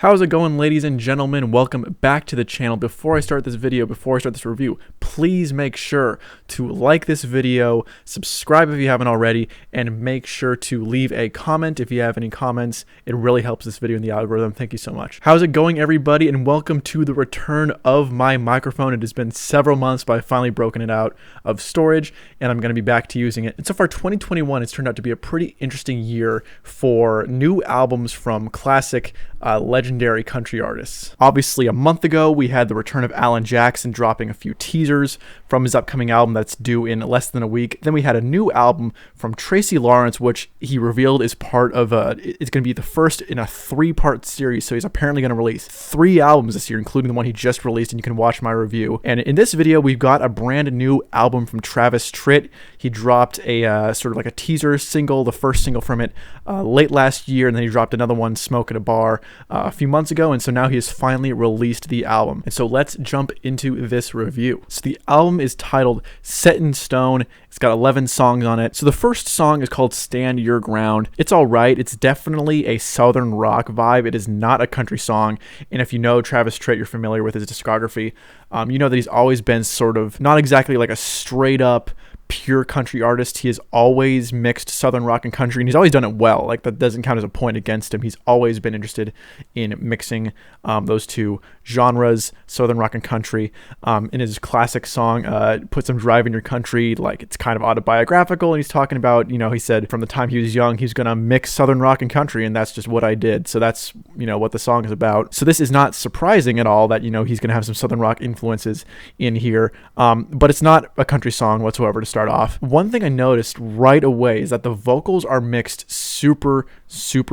How's it going, ladies and gentlemen? Welcome back to the channel. Before I start this review, please make sure to like this video, subscribe if you haven't already, and make sure to leave a comment if you have any comments. It really helps this video in the algorithm. Thank you so much. How's it going, everybody? And welcome to the return of my microphone. It has been several months, but I've finally broken it out of storage, and I'm going to be back to using it. And so far, 2021 has turned out to be a pretty interesting year for new albums from classic legendary country artists. Obviously, a month ago, we had the return of Alan Jackson dropping a few teasers from his upcoming album that's due in less than a week. Then we had a new album from Tracy Lawrence, which he revealed is part of it's going to be the first in a 3-part series. So he's apparently going to release 3 albums this year, including the one he just released, and you can watch my review. And in this video, we've got a brand new album from Travis Tritt. He dropped a sort of like a teaser single, the first single from it, late last year, and then he dropped another one, Smoke at a Bar, a few months ago, and so now he has finally released the album. And so let's jump into this review. So the album is titled Set in Stone. It's got 11 songs on it. So the first song is called Stand Your Ground. It's all right. It's definitely a southern rock vibe. It is not a country song. And if you know Travis Tritt, you're familiar with his discography, you know that he's always been sort of not exactly like a straight up pure country artist. He has always mixed southern rock and country, and he's always done it well. Like, that doesn't count as a point against him. He's always been interested in mixing those two genres, southern rock and country. In his classic song, Put Some Drive in Your Country, like, it's kind of autobiographical, and he's talking about, he said from the time he was young, he's gonna mix southern rock and country, and that's just what I did. So that's, what the song is about. So this is not surprising at all that, he's gonna have some southern rock influences in here, but it's not a country song whatsoever to start off. One thing I noticed right away is that the vocals are mixed super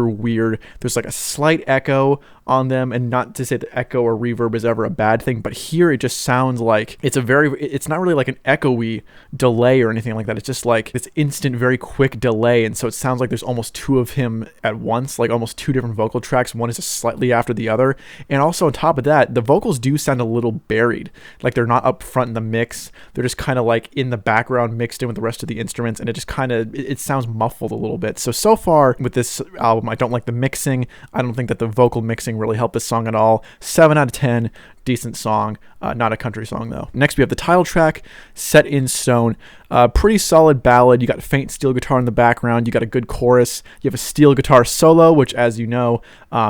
weird. There's like a slight echo on them, and not to say that echo or reverb is ever a bad thing, but here it just sounds like it's not really like an echoey delay or anything like that. It's just like this instant, very quick delay, and so it sounds like there's almost 2 of him at once, like almost 2 different vocal tracks. One is just slightly after the other, and also on top of that, the vocals do sound a little buried, like they're not up front in the mix. They're just kind of like in the background mixed in with the rest of the instruments, and it just kind of it sounds muffled a little bit. So far with this album, I don't like the mixing. I don't think that the vocal mixing really helped this song at all. 7 out of 10. Decent song, not a country song though. Next we have the title track, Set in Stone. Pretty solid ballad. You got faint steel guitar in the background, you got a good chorus, you have a steel guitar solo, which, as you know,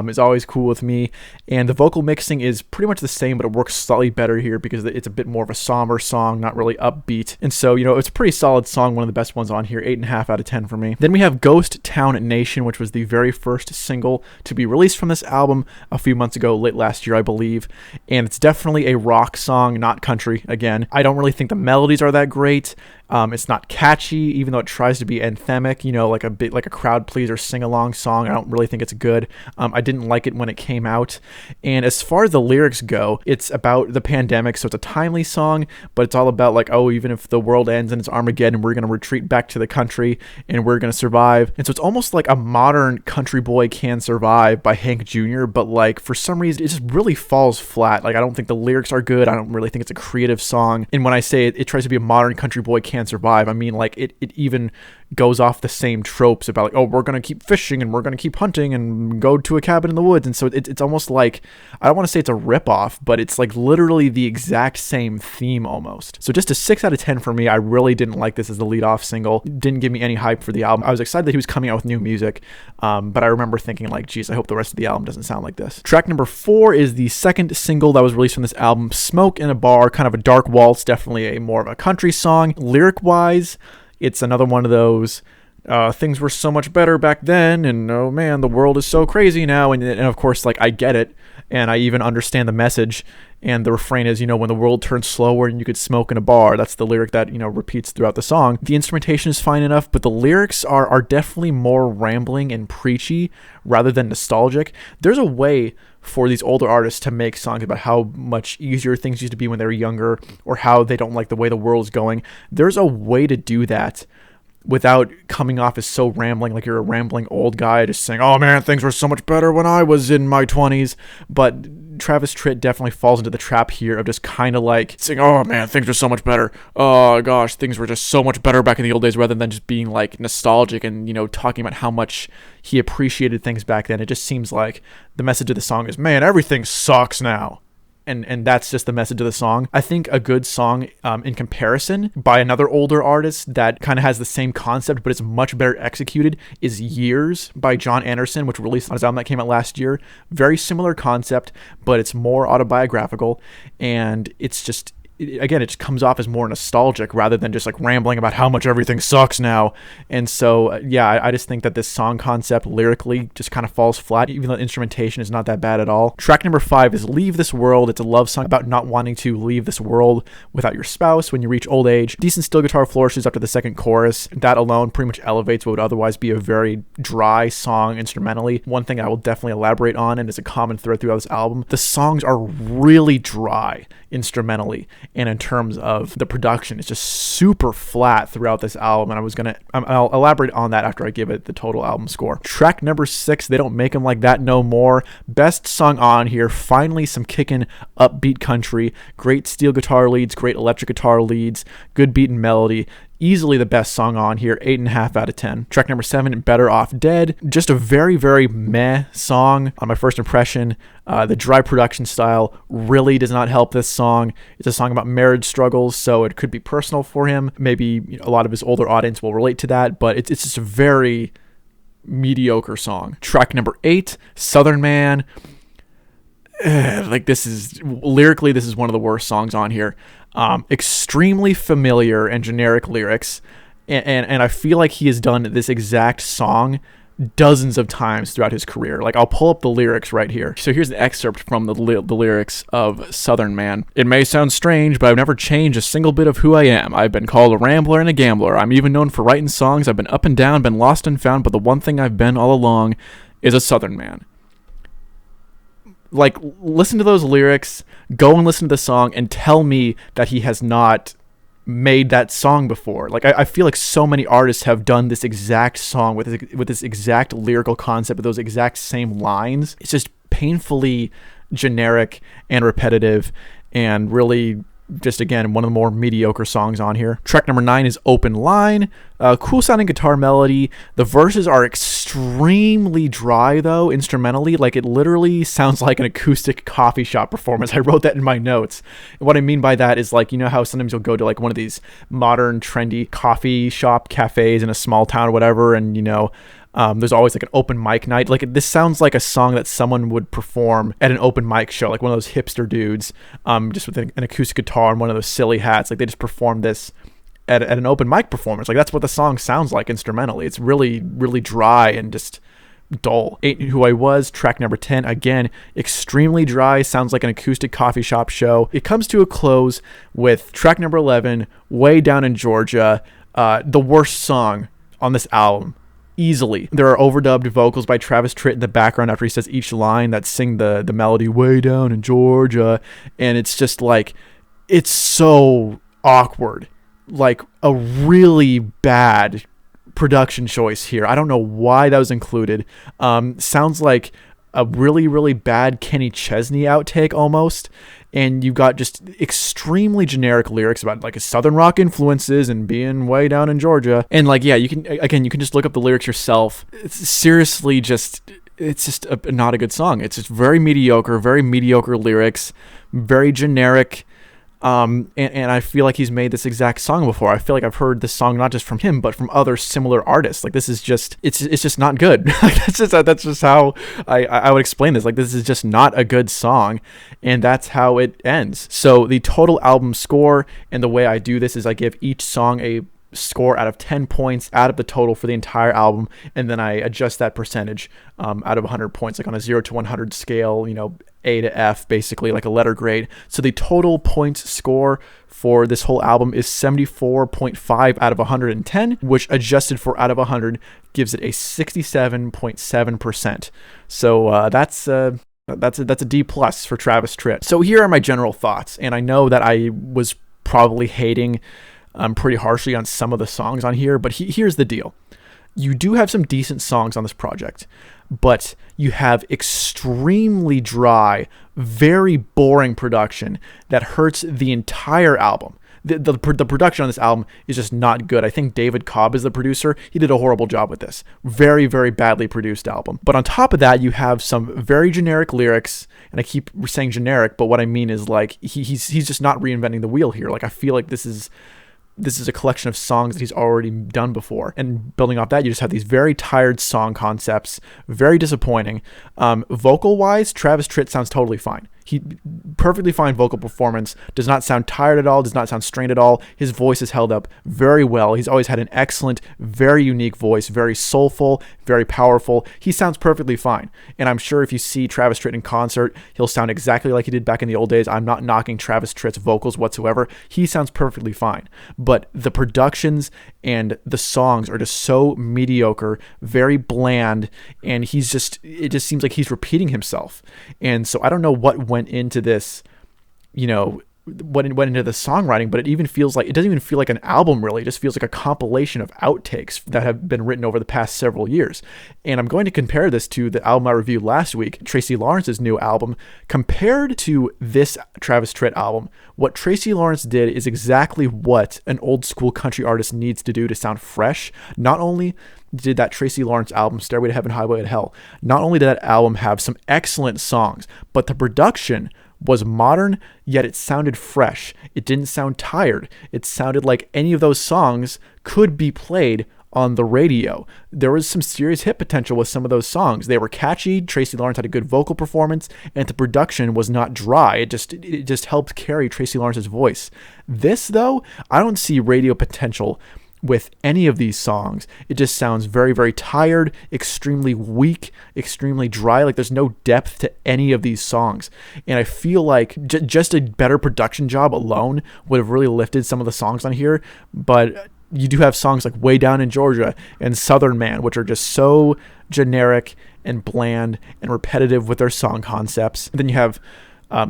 is always cool with me, and the vocal mixing is pretty much the same, but it works slightly better here because it's a bit more of a somber song, not really upbeat, and so it's a pretty solid song, one of the best ones on here. 8.5 out of 10 for me. Then we have Ghost Town Nation, which was the very first single to be released from this album a few months ago, late last year I believe, and it's definitely a rock song, not country. Again, I don't really think the melodies are that great. It's not catchy, even though it tries to be anthemic, like a bit like a crowd pleaser sing-along song. I don't really think it's good. I didn't like it when it came out. And as far as the lyrics go, it's about the pandemic, so it's a timely song, but it's all about like, oh, even if the world ends and it's Armageddon, we're going to retreat back to the country and we're going to survive. And so it's almost like a modern Country Boy Can Survive by Hank Jr., but like for some reason it just really falls flat. Like, I don't think the lyrics are good. I don't really think it's a creative song. And when I say it tries to be a modern Country Boy Can Survive, I mean like it even goes off the same tropes about like, oh, we're gonna keep fishing and we're gonna keep hunting and go to a cabin in the woods, and so it's almost like, I don't want to say it's a ripoff, but it's like literally the exact same theme almost. So just a 6 out of 10 for me. I really didn't like this as the lead-off single. It didn't give me any hype for the album. I was excited that he was coming out with new music, but I remember thinking like, geez, I hope the rest of the album doesn't sound like this. Track number 4 is the second single that was released from this album, Smoke in a Bar, kind of a dark waltz, definitely a more of a country song. Lyric-wise, it's another one of those, things were so much better back then, and oh man, the world is so crazy now, and of course, like, I get it, and I even understand the message, and the refrain is, when the world turns slower and you could smoke in a bar. That's the lyric that, repeats throughout the song. The instrumentation is fine enough, but the lyrics are definitely more rambling and preachy rather than nostalgic. There's a way for these older artists to make songs about how much easier things used to be when they were younger, or how they don't like the way the world's going. There's a way to do that without coming off as so rambling, like you're a rambling old guy just saying, oh man, things were so much better when I was in my 20s. But Travis Tritt definitely falls into the trap here of just kind of like saying, oh man, things are so much better. Oh gosh, things were just so much better back in the old days, rather than just being like nostalgic and, talking about how much he appreciated things back then. It just seems like the message of the song is, man, everything sucks now. And that's just the message of the song. I think a good song in comparison by another older artist that kind of has the same concept but it's much better executed is Years by John Anderson, which released on his album that came out last year. Very similar concept, but it's more autobiographical, and it's just, again, it just comes off as more nostalgic rather than just like rambling about how much everything sucks now. And so, I just think that this song concept lyrically just kind of falls flat, even though the instrumentation is not that bad at all. Track number 5 is Leave This World. It's a love song about not wanting to leave this world without your spouse when you reach old age. Decent steel guitar flourishes after the second chorus. That alone pretty much elevates what would otherwise be a very dry song instrumentally. One thing I will definitely elaborate on, and it's a common thread throughout this album, the songs are really dry instrumentally, and in terms of the production, it's just super flat throughout this album, and I'll elaborate on that after I give it the total album score. Track number 6, They Don't Make 'Em Like That No More. Best song on here. Finally some kickin' upbeat country, great steel guitar leads, great electric guitar leads, good beat and melody. Easily the best song on here, 8.5 out of 10. Track number 7, Better Off Dead. Just a very, very meh song on my first impression. The dry production style really does not help this song. It's a song about marriage struggles, so it could be personal for him. Maybe a lot of his older audience will relate to that, but it's just a very mediocre song. Track number 8, Southern Man. This is one of the worst songs on here. Extremely familiar and generic lyrics, and I feel like he has done this exact song dozens of times throughout his career. Like, I'll pull up the lyrics right here. So here's an excerpt from the lyrics of Southern Man. It may sound strange, but I've never changed a single bit of who I am. I've been called a rambler and a gambler. I'm even known for writing songs. I've been up and down, been lost and found, but the one thing I've been all along is a Southern man. Like, listen to those lyrics, go and listen to the song, and tell me that he has not made that song before. Like, I feel like so many artists have done this exact song with this exact lyrical concept, with those exact same lines. It's just painfully generic and repetitive, and really just, again, one of the more mediocre songs on here. Track number 9 is Open Line. Cool sounding guitar melody. The verses are extremely dry, though, instrumentally. Like, it literally sounds like an acoustic coffee shop performance. I wrote that in my notes. And what I mean by that is, like, you know how sometimes you'll go to like one of these modern trendy coffee shop cafes in a small town or whatever, and there's always like an open mic night. Like, this sounds like a song that someone would perform at an open mic show, like one of those hipster dudes, just with an acoustic guitar and one of those silly hats. Like, they just performed this at an open mic performance. Like, that's what the song sounds like instrumentally. It's really, really dry and just dull. Ain't Who I Was, track number 10. Again, extremely dry, sounds like an acoustic coffee shop show. It comes to a close with track number 11, Way Down in Georgia, the worst song on this album. Easily. There are overdubbed vocals by Travis Tritt in the background after he says each line that sing the melody, way down in Georgia, and it's just like, it's so awkward. Like, a really bad production choice here. I don't know why that was included. Sounds like a really, really bad Kenny Chesney outtake almost. And you've got just extremely generic lyrics about like Southern rock influences and being way down in Georgia. And like, yeah, you can just look up the lyrics yourself. It's just not a good song. It's just very mediocre lyrics, very generic. And I feel like he's made this exact song before. I feel like I've heard this song not just from him, but from other similar artists. Like, this is just, it's just not good. That's just how I would explain this. Like, this is just not a good song, and that's how it ends. So the total album score, and the way I do this is I give each song a score out of 10 points out of the total for the entire album, and then I adjust that percentage out of 100 points, like on a 0 to 100 scale, A to F, basically like a letter grade. So the total points score for this whole album is 74.5 out of 110, which adjusted for out of 100 gives it a 67.7%. So that's a D plus for Travis Tritt. So here are my general thoughts, and I know that I was probably hating pretty harshly on some of the songs on here, but here's the deal. You do have some decent songs on this project, but you have extremely dry, very boring production that hurts the entire album. The production on this album is just not good. I think David Cobb is the producer. He did a horrible job with this. Very, very badly produced album. But on top of that, you have some very generic lyrics, and I keep saying generic, but what I mean is like he's just not reinventing the wheel here. Like I feel like this is a collection of songs that he's already done before. And building off that, you just have these very tired song concepts, very disappointing. Vocal-wise, Travis Tritt sounds totally fine. He perfectly fine vocal performance, does not sound tired at all, does not sound strained at all. His voice is held up very well. He's always had an excellent, very unique voice, very soulful, very powerful. He sounds perfectly fine. And I'm sure if you see Travis Tritt in concert, he'll sound exactly like he did back in the old days. I'm not knocking Travis Tritt's vocals whatsoever. He sounds perfectly fine. But the productions and the songs are just so mediocre, very bland, and it just seems like he's repeating himself. And so I don't know what went into this, what went into the songwriting, but it doesn't even feel like an album really. It just feels like a compilation of outtakes that have been written over the past several years. And I'm going to compare this to the album I reviewed last week, Tracy Lawrence's new album. Compared to this Travis Tritt album, what Tracy Lawrence did is exactly what an old school country artist needs to do to sound fresh. Not only did that Tracy Lawrence album, Stairway to Heaven, Highway to Hell, not only did that album have some excellent songs, but the production was modern, yet it sounded fresh. It didn't sound tired. It sounded like any of those songs could be played on the radio. There was some serious hit potential with some of those songs. They were catchy. Tracy Lawrence had a good vocal performance, and the production was not dry. It just helped carry Tracy Lawrence's voice. This, though, I don't see radio potential with any of these songs. It just sounds very, very tired, extremely weak, extremely dry. Like there's no depth to any of these songs. And I feel like just a better production job alone would have really lifted some of the songs on here. But you do have songs like Way Down in Georgia and Southern Man, which are just so generic and bland and repetitive with their song concepts. And then you have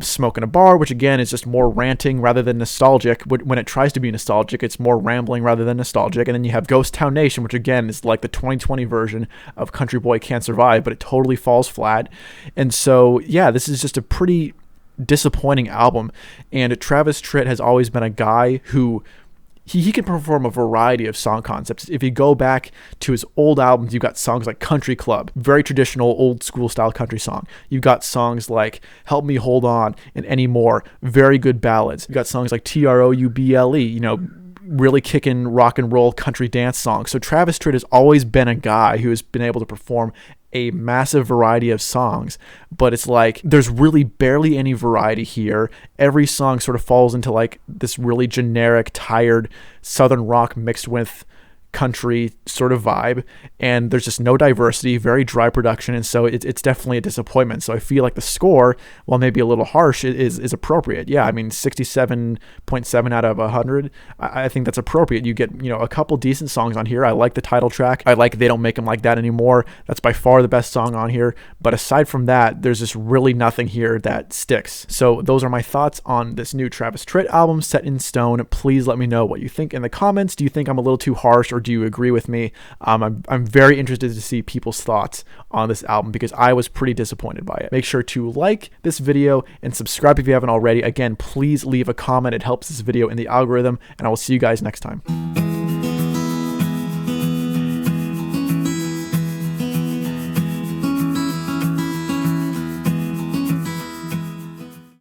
Smoke in a Bar, which again is just more ranting rather than nostalgic. When it tries to be nostalgic, it's more rambling rather than nostalgic. And then you have Ghost Town Nation, which again is like the 2020 version of Country Boy Can't Survive, but it totally falls flat. And so, yeah, this is just a pretty disappointing album. And Travis Tritt has always been a guy who he can perform a variety of song concepts. If you go back to his old albums, you've got songs like Country Club, very traditional old school style country song. You've got songs like Help Me Hold On and Any More, very good ballads. You've got songs like Trouble, really kicking rock and roll country dance songs. So Travis Tritt has always been a guy who has been able to perform a massive variety of songs, but it's like there's really barely any variety here. Every song sort of falls into like this really generic, tired southern rock mixed with country sort of vibe, and there's just no diversity, very dry production, and so it's definitely a disappointment. So I feel like the score, while maybe a little harsh, is appropriate. Yeah, I mean 67.7 out of 100. I think that's appropriate. You get a couple decent songs on here. I like the title track. I like They Don't Make 'Em Like That Anymore. That's by far the best song on here. But aside from that, there's just really nothing here that sticks. So those are my thoughts on this new Travis Tritt album, Set in Stone. Please let me know what you think in the comments. Do you think I'm a little too harsh, or do you agree with me? I'm very interested to see people's thoughts on this album because I was pretty disappointed by it. Make sure to like this video and subscribe if you haven't already. Again, please leave a comment. It helps this video in the algorithm, and I will see you guys next time.